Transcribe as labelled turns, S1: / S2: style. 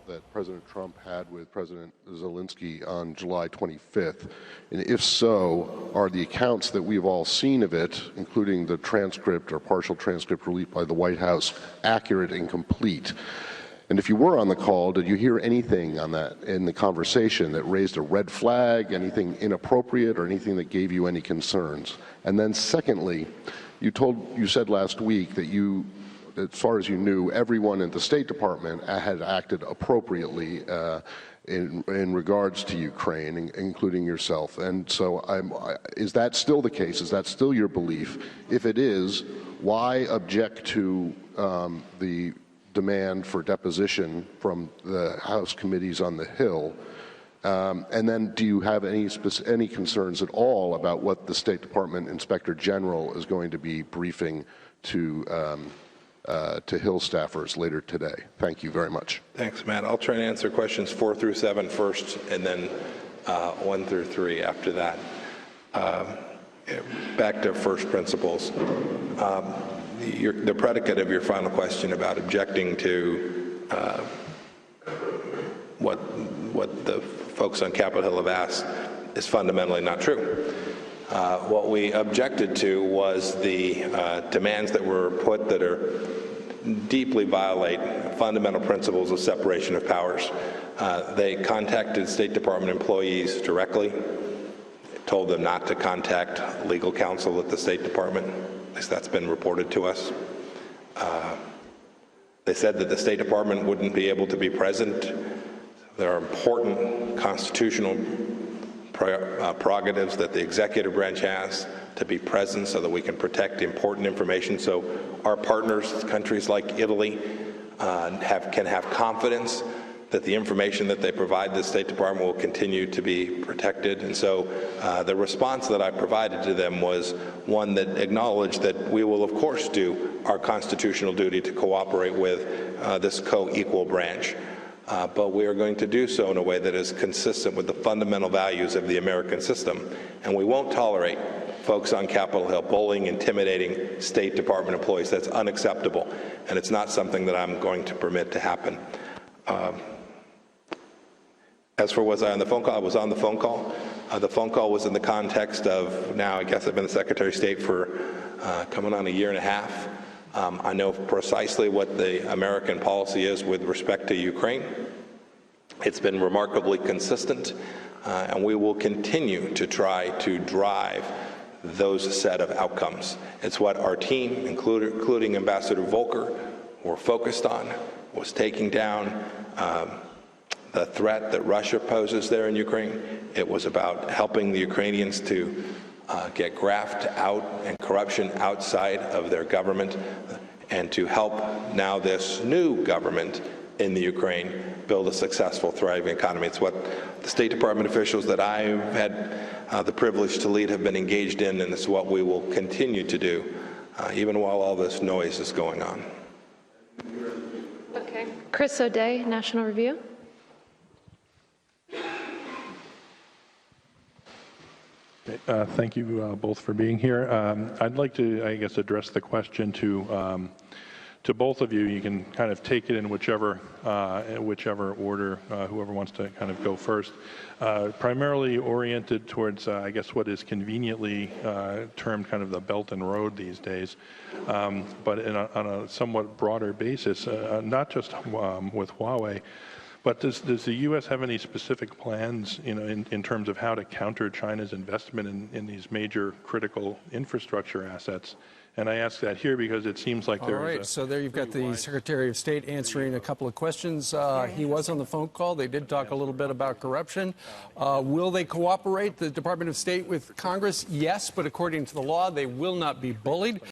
S1: that President Trump had with President Zelensky on July 25th? And if so, are the accounts that we've all seen of it, including the transcript or partial transcript released by the White House, accurate and complete? And if you were on the call, did you hear anything on that in the conversation that raised a red flag, anything inappropriate, or anything that gave you any concerns? And then secondly, you said last week that as far as you knew, everyone in the State Department had acted appropriately in regards to Ukraine, including yourself. And so is that still the case? Is that still your belief? If it is, why object to the demand for deposition from the House committees on the Hill? And then do you have any concerns at all about what the State Department Inspector General is going to be briefing to Hill staffers later today? Thank you very much.
S2: Thanks, Matt. I'll try and answer questions 4 through 7 first, and then 1 through 3 after that. Back to first principles. The predicate of your final question about objecting to what the folks on Capitol Hill have asked is fundamentally not true. What we objected to was the demands that were put that are deeply violate fundamental principles of separation of powers. They contacted State Department employees directly, told them not to contact legal counsel at the State Department. At least that's been reported to us. They said that the State Department wouldn't be able to be present. There are important constitutional prerogatives that the executive branch has to be present so that we can protect important information. So our partners, countries like Italy, can have confidence that the information that they provide the State Department will continue to be protected. And so the response that I provided to them was one that acknowledged that we will, of course, do our constitutional duty to cooperate with this co-equal branch. But we are going to do so in a way that is consistent with the fundamental values of the American system. And we won't tolerate folks on Capitol Hill bullying, intimidating State Department employees. That's unacceptable. And it's not something that I'm going to permit to happen. As for was I on the phone call, I was on the phone call. The phone call was in the context of, now I guess I've been the Secretary of State for coming on a year and a half. I know precisely what the American policy is with respect to Ukraine. It's been remarkably consistent, and we will continue to try to drive those set of outcomes. It's what our team, including Ambassador Volker, were focused on, was taking down the threat that Russia poses there in Ukraine. It was about helping the Ukrainians to get graft out and corruption outside of their government, and to help now this new government in the Ukraine build a successful, thriving economy. It's what the State Department officials that I've had the privilege to lead have been engaged in, and it's what we will continue to do, even while all this noise is going on.
S3: Okay. Chris O'Day, National Review.
S4: Thank you both for being here. I'd like to, I guess, address the question to both of you. You can kind of take it in whichever order, whoever wants to kind of go first. Primarily oriented towards, I guess, what is conveniently termed kind of the Belt and Road these days, but on a somewhat broader basis, not just with Huawei. But does the U.S. have any specific plans, in terms of how to counter China's investment in these major critical infrastructure assets? And I ask that here because it seems like there's
S5: All right, so there you've got the Secretary of State answering a couple of questions. He was on the phone call. They did talk a little bit about corruption. Will they cooperate, the Department of State, with Congress? Yes, but according to the law, they will not be bullied.